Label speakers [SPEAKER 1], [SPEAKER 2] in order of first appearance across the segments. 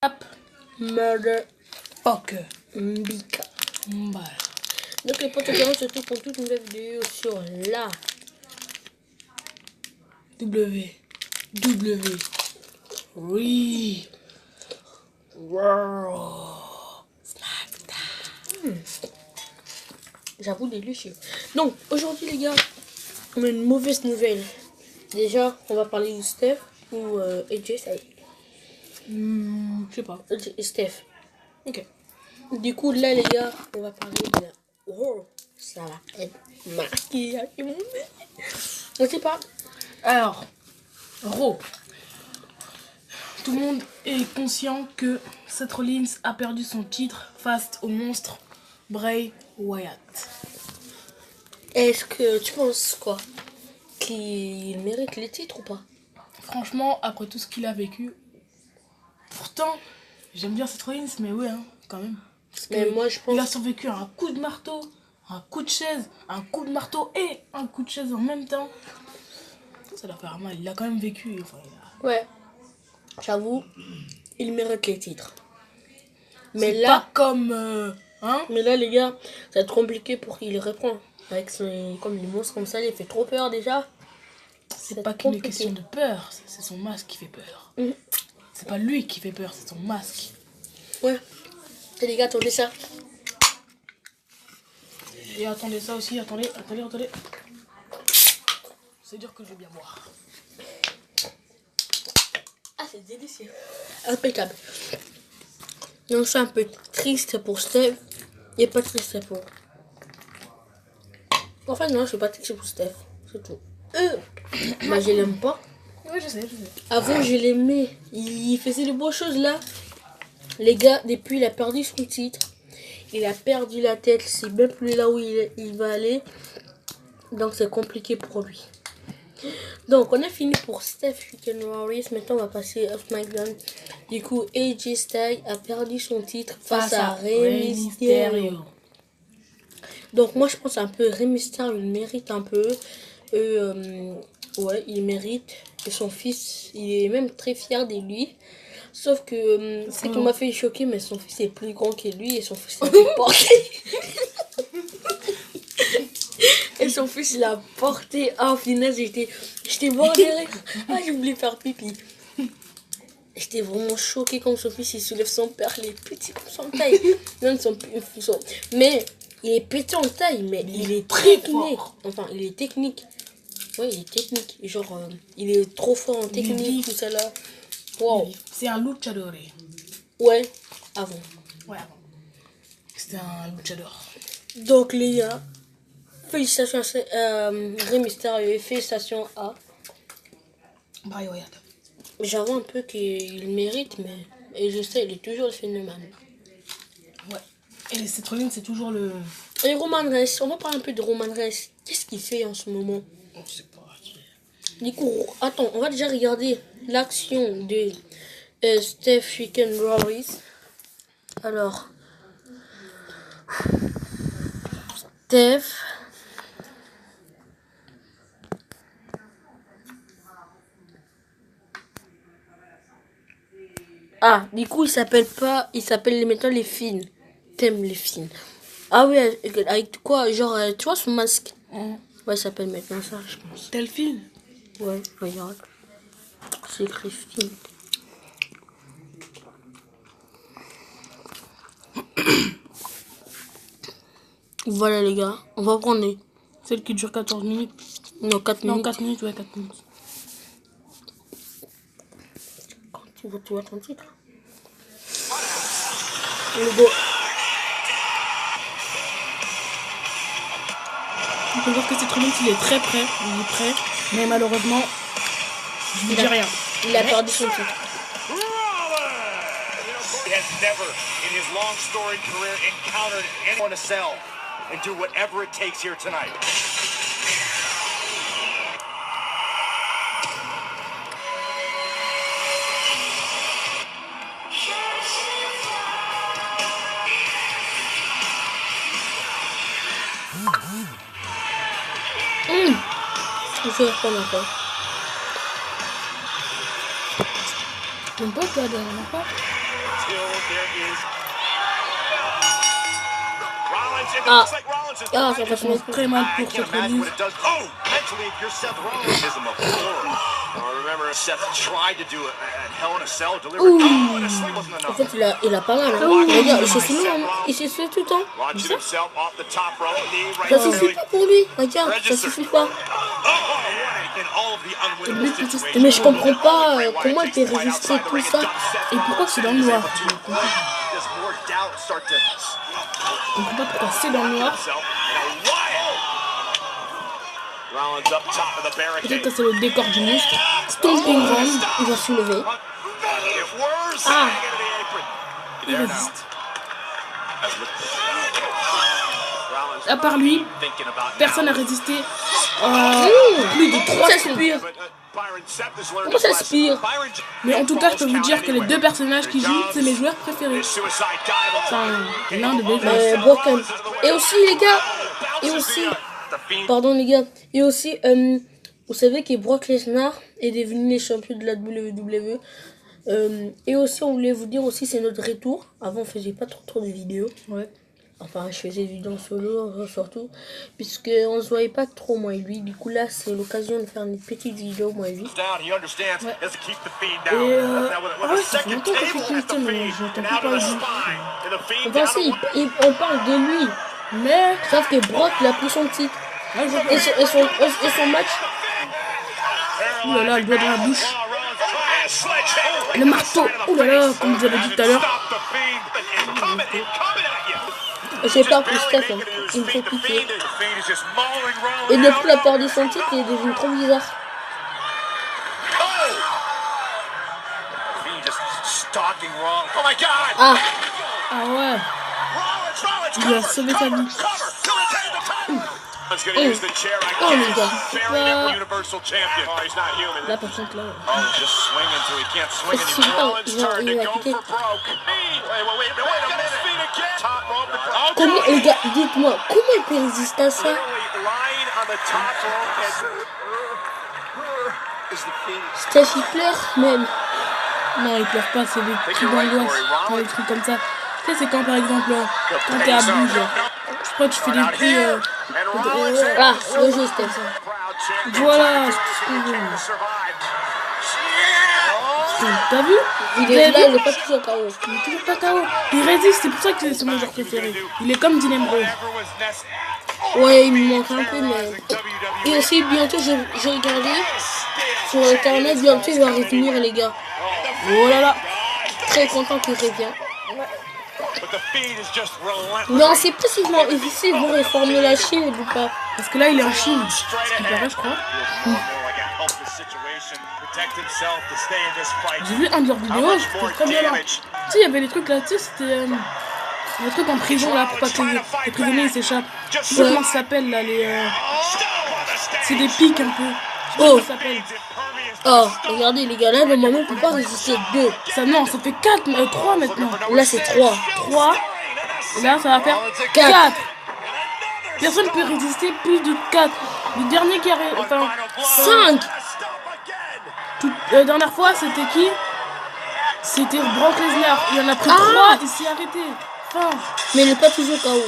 [SPEAKER 1] Rap
[SPEAKER 2] Motherfucker.
[SPEAKER 1] Mbika.
[SPEAKER 2] Voilà.
[SPEAKER 1] Donc les potes, on se retrouve pour toute une nouvelle vidéo sur la
[SPEAKER 2] Oui.
[SPEAKER 1] J'avoue délicieux. Donc aujourd'hui les gars, on a une mauvaise nouvelle. Déjà, on va parler de Steph ou AJ, ça y est.
[SPEAKER 2] Je sais pas.
[SPEAKER 1] Steph.
[SPEAKER 2] Ok.
[SPEAKER 1] Du coup là les gars, on va parler de la... Oh, ça va être marqué. On sait pas.
[SPEAKER 2] Alors, Ro. Tout le monde est conscient que Seth Rollins a perdu son titre face au monstre Bray Wyatt.
[SPEAKER 1] Est-ce que tu penses quoi? Qu'il mérite les titres ou pas?
[SPEAKER 2] Franchement, après tout ce qu'il a vécu, pourtant, j'aime bien Seth Rollins, mais ouais, hein, quand même. Parce
[SPEAKER 1] Mais
[SPEAKER 2] que
[SPEAKER 1] moi je pense...
[SPEAKER 2] il a survécu à un coup de marteau, un coup de chaise, un coup de marteau et un coup de chaise en même temps. Ça doit faire mal. Il a quand même vécu. Enfin,
[SPEAKER 1] Ouais, j'avoue, il mérite les titres. Mais
[SPEAKER 2] c'est
[SPEAKER 1] là,
[SPEAKER 2] pas comme
[SPEAKER 1] mais là les gars, ça va être compliqué pour qu'il reprend. Avec son... Comme les monstres comme ça, il fait trop peur déjà.
[SPEAKER 2] c'est pas qu'une question de peur, c'est son masque qui fait peur.
[SPEAKER 1] Mhm.
[SPEAKER 2] C'est pas lui qui fait peur, c'est son masque.
[SPEAKER 1] Ouais. Et les gars, attendez ça.
[SPEAKER 2] Et attendez ça aussi, attendez. C'est dur que je vais bien boire.
[SPEAKER 1] Ah, c'est délicieux. Impeccable. Donc c'est un peu triste pour Steph. Et pas triste pour... Enfin non, je suis pas triste pour Steph. C'est tout. Bah je l'aime pas.
[SPEAKER 2] Ouais, je sais.
[SPEAKER 1] Avant je l'aimais. Il faisait de bonnes choses là. Les gars, depuis il a perdu son titre. Il a perdu la tête. C'est même plus là où il va aller. Donc c'est compliqué pour lui. Donc on a fini pour Steph Chicken Warriors. Maintenant on va passer à SmackDown. Du coup AJ Styles a perdu son titre face à Rey Mysterio. Donc moi je pense un peu Rey Mysterio il mérite un peu. Ouais il mérite. Et son fils il est même très fier de lui. Sauf que ce qui m'a fait choquer, mais son fils est plus grand que lui et son fils l'a porté. Et son fils l'a porté. Ah, au final, j'étais mort de rire. Ah, j'ai voulu faire pipi. J'étais vraiment choquée quand son fils il soulève son père. Il est petit comme son taille. Non, mais il est petit en taille, mais il est très technique. Enfin, il est technique. Ouais, il est technique. Genre, il est trop fort en technique, tout ça là. Wow.
[SPEAKER 2] C'est un luchador.
[SPEAKER 1] Ouais, avant.
[SPEAKER 2] Ouais, avant. C'était un luchador.
[SPEAKER 1] Donc, les gars, félicitations à Rey Mysterio et félicitations à
[SPEAKER 2] Bray Wyatt.
[SPEAKER 1] J'avoue un peu qu'il mérite, mais et je sais, il est toujours le phénomène.
[SPEAKER 2] Ouais. Et Seth Rollins, c'est toujours le...
[SPEAKER 1] Et Roman Reigns, on va parler un peu de Roman Reigns. Qu'est-ce qu'il fait en ce moment?
[SPEAKER 2] On sait pas.
[SPEAKER 1] Du coup, attends, on va déjà regarder l'action de Steph Chicken Warriors. Alors, Steph. Ah, du coup, il s'appelle maintenant les films. T'aimes les films. Ah oui, avec quoi? Genre, tu vois son masque? Ouais, il s'appelle maintenant ça, je pense.
[SPEAKER 2] Tel film?
[SPEAKER 1] Ouais, regarde. C'est écrit film. Voilà les gars, on va prendre
[SPEAKER 2] Celle qui dure 14 minutes.
[SPEAKER 1] Non, 4 minutes.
[SPEAKER 2] Non, 4 minutes, ouais, 4 minutes.
[SPEAKER 1] Quand tu vois ton titre. Le beau.
[SPEAKER 2] On peut voir que Seth Rollins, il est très prêt. Il est prêt. Mais malheureusement, je vous dis rien.
[SPEAKER 1] Il a perdu son titre.
[SPEAKER 3] He has never, in his long storied career, encountered anyone to sell and do whatever it takes here tonight.
[SPEAKER 1] Je vais reprendre encore.
[SPEAKER 2] T'aimes pas toi, dernière fois?
[SPEAKER 1] Ah, ah, ça va se mettre.
[SPEAKER 2] Très mal pour Seth Rollins.
[SPEAKER 1] En fait, il a pas mal. Hein. Regarde, il s'est fait tout le temps. Ça suffit pas pour lui. Regarde, ça suffit pas. Mais je comprends pas comment il peut résister tout ça.
[SPEAKER 2] Et pourquoi c'est dans le noir? On ne comprend pas pourquoi c'est dans le noir. Peut-être que c'est le décor du monstre.
[SPEAKER 1] Stomping Ground, il va soulever. Ah,
[SPEAKER 2] il résiste. À part lui, personne n'a résisté. Plus de 3
[SPEAKER 1] s'aspire. Comment ça aspire?
[SPEAKER 2] Mais en tout cas, je peux vous dire que les deux personnages qui jouent, c'est mes joueurs préférés. Enfin, l'un de mes joueurs.
[SPEAKER 1] Broken. Et aussi, les gars, pardon les gars, et aussi, vous savez que Brock Lesnar est devenu les champions de la WWE. Et aussi, on voulait vous dire aussi, c'est notre retour. Avant, on faisait pas trop de vidéos.
[SPEAKER 2] Ouais.
[SPEAKER 1] Enfin, je faisais des vidéos en solo, surtout, puisqu'on se voyait pas trop, moi et lui. Du coup, là, c'est l'occasion de faire une petite vidéo, moi et lui.
[SPEAKER 2] Ouais. Et ça fait longtemps que je fais Kingston, mais je n'entends plus parler de lui.
[SPEAKER 1] Enfin, si, on parle de lui.
[SPEAKER 2] Mais,
[SPEAKER 1] Sauf que Brock, il a pris son titre. Et son match.
[SPEAKER 2] ouh là là, le doigt dans la bouche. Le marteau, ouh là là, comme vous avez dit tout à l'heure.
[SPEAKER 1] J'ai peur pour Steph, hein. Il me fait pitié. Et depuis qu'il a perdu son titre, il est devenu trop bizarre. Ah,
[SPEAKER 2] Ah ouais, il a sauvé sa vie.
[SPEAKER 1] oh les gars.
[SPEAKER 2] Là, par contre, là.
[SPEAKER 1] Est-ce qu'il va quitter? Comment, les gars, dites-moi, comment il peut résister à ça? Steph, il pleure même.
[SPEAKER 2] Non, il pleure pas, c'est des cris d'angoisse, des trucs comme ça. Tu sais, c'est quand par exemple, quand t'es à bout, genre, je crois que tu fais des cris.
[SPEAKER 1] Ah, le jeu, Steph.
[SPEAKER 2] Voilà, t'as vu?
[SPEAKER 1] Il est là, il est pas toujours KO.
[SPEAKER 2] Il est toujours pas KO. Il résiste, c'est pour ça que c'est mon joueur préféré. Il est comme Dean Ambrose.
[SPEAKER 1] Ouais, il me manque un peu, mais. Et aussi, bientôt, j'ai regardé sur internet, bientôt il va revenir, les gars.
[SPEAKER 2] Oh là là.
[SPEAKER 1] Très content qu'il revienne. Mais on sait pas s'ils vont réformer la Chine ou pas.
[SPEAKER 2] Parce que là, il est en Chine. Ce qui paraît, je crois. J'ai vu un de leurs vidéos, c'était très bien là. Tu sais, il y avait des trucs là, tu sais, c'était des trucs en prison là pour pas que les prisonniers ils s'échappent. Je sais pas comment ça s'appelle là, c'est des pics un peu. Je sais pas comment ça s'appelle.
[SPEAKER 1] Oh, regardez les gars, là, normalement, on peut pas résister 2.
[SPEAKER 2] Ça, non, ça fait 3 maintenant.
[SPEAKER 1] Là, c'est 3.
[SPEAKER 2] 3. Et là, ça va faire 4. Personne ne peut résister plus de 4. Le dernier qui a... Enfin,
[SPEAKER 1] 5.
[SPEAKER 2] La dernière fois, c'était qui? C'était Brock Lesnar. Il en a pris 3 et s'est arrêté. Enfin.
[SPEAKER 1] Mais il n'est pas toujours KO.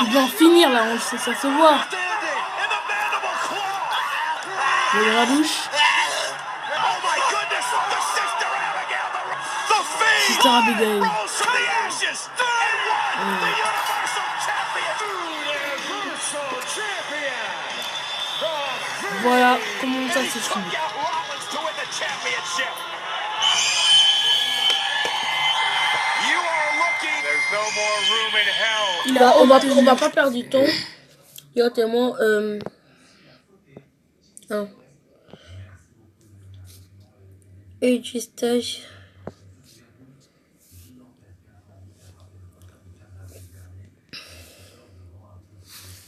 [SPEAKER 2] Il va en finir là, ça se voit. Il est dans la bouche. Sister Abigail. Voilà comment ça se finit.
[SPEAKER 1] On va pas perdre du temps. Il y a tellement AJ Styles.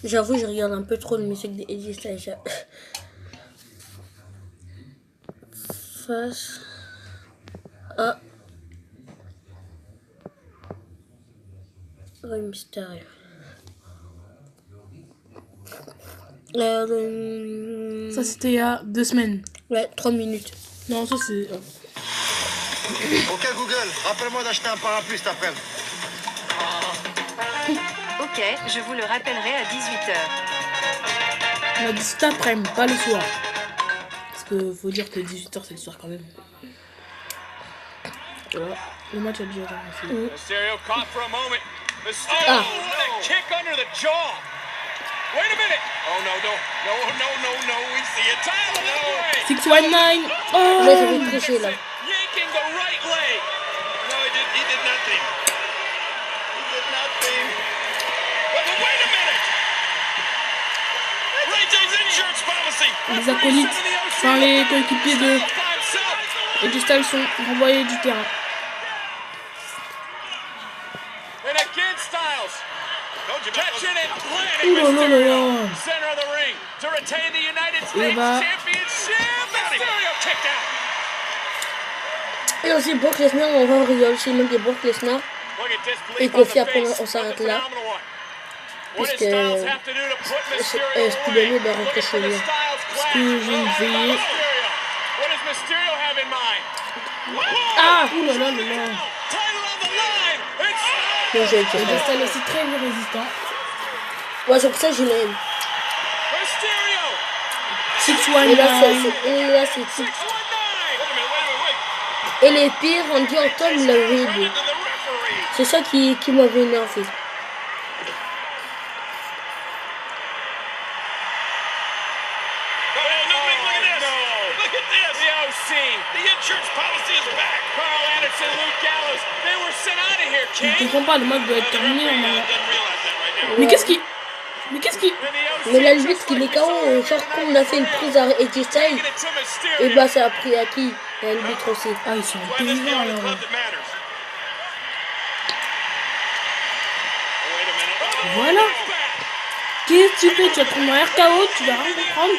[SPEAKER 1] J'avoue, je regarde un peu trop de musique de AJ Styles. Face à Rey Mysterio.
[SPEAKER 2] Ça, c'était il y a 2 semaines.
[SPEAKER 1] Ouais, 3 minutes.
[SPEAKER 2] Non, ça, c'est...
[SPEAKER 4] Ok Google, rappelle-moi d'acheter un parapluie cet après-midi.
[SPEAKER 5] Ok, je vous le rappellerai à 18h.
[SPEAKER 2] On a dit cet après-midi, pas le soir. Parce que faut dire que 18h, c'est le soir quand même. Voilà. Le match a déjà commencé.
[SPEAKER 3] Mysterio caught for a moment. Mysterio, what a kick under the jaw. Wait a minute. Oh no, we see a title no.
[SPEAKER 2] 619. Oh!
[SPEAKER 1] Mais ça fait tricher là.
[SPEAKER 3] Yanking the right leg. No, he did nothing. He did nothing. Wait a minute. Ray J's insurance policy.
[SPEAKER 2] Les acolytes, enfin les coéquipiers de AJ Styles sont renvoyés du terrain.
[SPEAKER 3] And again, Styles. Catching and planting
[SPEAKER 2] Ouh là là là là.
[SPEAKER 3] center of the ring to retain the United
[SPEAKER 2] Et
[SPEAKER 3] States
[SPEAKER 2] bah.
[SPEAKER 3] Championship. Mysterio kicked out.
[SPEAKER 1] Et aussi Brock Lesnar, on va rigoler aussi même de Brock Lesnar.
[SPEAKER 3] Look at this
[SPEAKER 1] Et
[SPEAKER 3] belief on
[SPEAKER 1] Kofi
[SPEAKER 3] the
[SPEAKER 1] après
[SPEAKER 3] face
[SPEAKER 1] on s'arrête
[SPEAKER 3] of the
[SPEAKER 1] là.
[SPEAKER 3] phenomenal one. What
[SPEAKER 1] Parce
[SPEAKER 3] does
[SPEAKER 1] que
[SPEAKER 3] Styles have to do to put Mysterio
[SPEAKER 1] Spinelli
[SPEAKER 3] away?
[SPEAKER 1] va rentrer chez lui.
[SPEAKER 2] Parce que j'ai une veillée.
[SPEAKER 3] What does Mysterio have in mind?
[SPEAKER 2] Ah! Ouh là là là là.
[SPEAKER 3] Title on the line. It's
[SPEAKER 1] Bien joué,
[SPEAKER 2] AJ
[SPEAKER 1] Kofi.
[SPEAKER 2] Styles aussi très résistant.
[SPEAKER 1] Ouais, c'est pour ça que je l'aime.
[SPEAKER 3] Mysterio.
[SPEAKER 2] 619.
[SPEAKER 1] Et là, c'est tout.
[SPEAKER 3] 619. Wait a minute.
[SPEAKER 1] Et les pires, Randy Orton l'avait aidé.
[SPEAKER 3] To the referee.
[SPEAKER 1] C'est ça qui m'avait énervé.
[SPEAKER 3] Oh, no, look at this. Look at this. The OC. The insurance policy is back. Carl Anderson, Luke Gallows. They were sent out of here,
[SPEAKER 2] Je
[SPEAKER 3] King.
[SPEAKER 2] comprends pas, le match doit être terminé normalement.
[SPEAKER 3] Didn't realize that right now.
[SPEAKER 2] Mais qu'est-ce qui... Mais qu'est-ce qui...
[SPEAKER 3] And the OC
[SPEAKER 1] Mais la
[SPEAKER 3] just
[SPEAKER 1] limite qu'il est
[SPEAKER 3] like
[SPEAKER 1] KO,
[SPEAKER 3] Mysterio
[SPEAKER 1] chaque fois on a fait une prise à AJ Styles,
[SPEAKER 3] taking it to Mysterio.
[SPEAKER 1] et bah ça a pris à qui? À l'arbitre aussi.
[SPEAKER 2] Ah, ils sont
[SPEAKER 3] Why this the
[SPEAKER 2] intelligents
[SPEAKER 3] only
[SPEAKER 2] alors.
[SPEAKER 3] club that matters. Oh, wait a minute. Oh,
[SPEAKER 2] Voilà. Qu'est-ce que tu fais? Tu vas prendre un RKO, tu vas rien comprendre.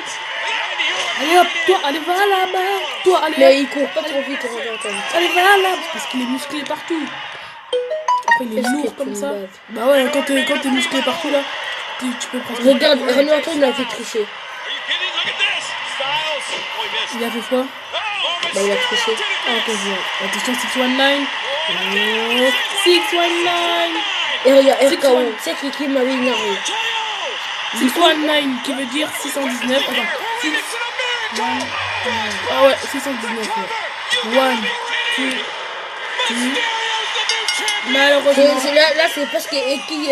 [SPEAKER 3] Randy Orton.
[SPEAKER 2] Allez hop, toi, allez va là-bas. Toi, allez
[SPEAKER 1] Mais
[SPEAKER 2] hop.
[SPEAKER 1] il court pas trop vite, Randy Orton.
[SPEAKER 2] Allez va là. Parce qu'il est musclé partout. Après, il est
[SPEAKER 1] Qu'est-ce
[SPEAKER 2] lourd
[SPEAKER 1] que
[SPEAKER 2] comme
[SPEAKER 1] tu
[SPEAKER 2] ça.
[SPEAKER 1] me baves?
[SPEAKER 2] Bah ouais, quand t'es musclé partout là, tu peux presque...
[SPEAKER 1] Regarde, Randy Orton il a fait tricher.
[SPEAKER 3] Are you kidding? Look at this. Styles. Oh, he missed.
[SPEAKER 2] Il a fait quoi?
[SPEAKER 3] Oh,
[SPEAKER 1] Bah il a
[SPEAKER 3] Mysterio
[SPEAKER 1] triché.
[SPEAKER 3] did it.
[SPEAKER 2] Ah, ok, je vois. Attention, 619. Oh, 619.
[SPEAKER 1] Et regarde, RKO, c'est qui m'avait énervé.
[SPEAKER 2] 619 qui veut dire 619. Attends, 6... Ah ouais, 619. Ouais. 1, 2, 3. Malheureusement.
[SPEAKER 1] Là c'est parce que Eki,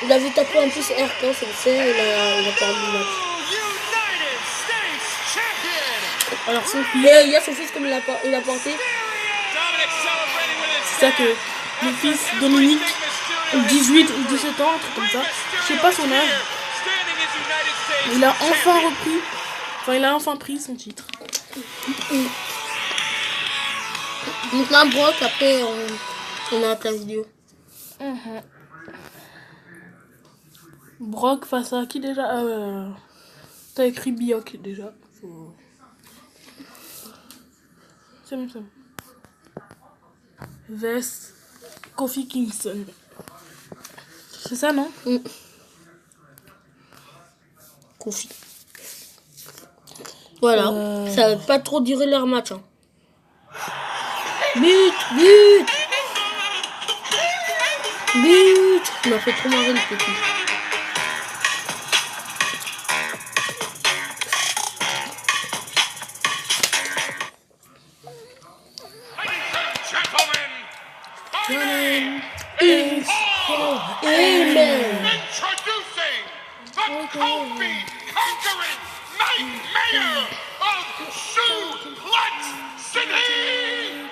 [SPEAKER 1] il avait tapé en plus RKO, c'est ça, il a perdu le match.
[SPEAKER 3] United States champion.
[SPEAKER 2] Alors son fils,
[SPEAKER 1] Mais il y a son fils comme il a porté.
[SPEAKER 3] Dominic celebrating with his
[SPEAKER 2] c'est ça que le fils Dominique, 18 ou 17 ans, un truc comme ça. Je sais pas son âge.
[SPEAKER 3] standing as United States.
[SPEAKER 2] Il a enfin repris. Enfin, il a enfin pris son titre.
[SPEAKER 1] Maintenant Brock, après on a ta vidéo.
[SPEAKER 2] Brock face à qui déjà? T'as écrit Biok déjà. Faut... C'est même ça. Vs Kofi Kingston. C'est ça, non?
[SPEAKER 1] Kofi. Voilà, ça va pas trop durer leur match. Hein. But. Il m'a fait trop marrer le petit.
[SPEAKER 3] Gentlemen,
[SPEAKER 1] Amen.
[SPEAKER 3] introducing the Kofi conquering nightmare of Suplex City.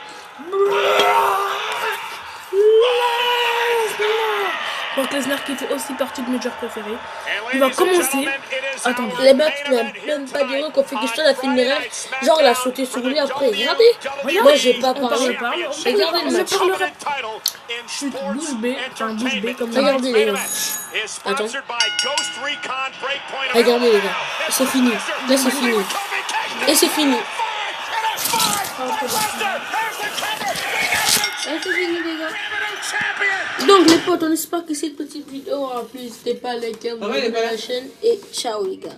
[SPEAKER 2] Brock Lesnar qui fait aussi partie de mes joueurs préférés. Il va commencer. Attendez.
[SPEAKER 1] Les mecs n'ont même pas dit qu'on fait que ça, a fait une erreur. Genre, il a sauté sur lui après. Regardez. Moi, j'ai pas parlé. Regardez le match.
[SPEAKER 2] Bouche B, enfin bouche B comme ça.
[SPEAKER 1] Regardez les gars. Attends. Regardez les gars. C'est fini. Là, c'est fini. Et c'est fini. Et c'est fini, les gars. Donc, les potes, on espère que cette petite vidéo aura plu. N'hésitez pas à liker, vous abonner à la chaîne. Et ciao, les gars.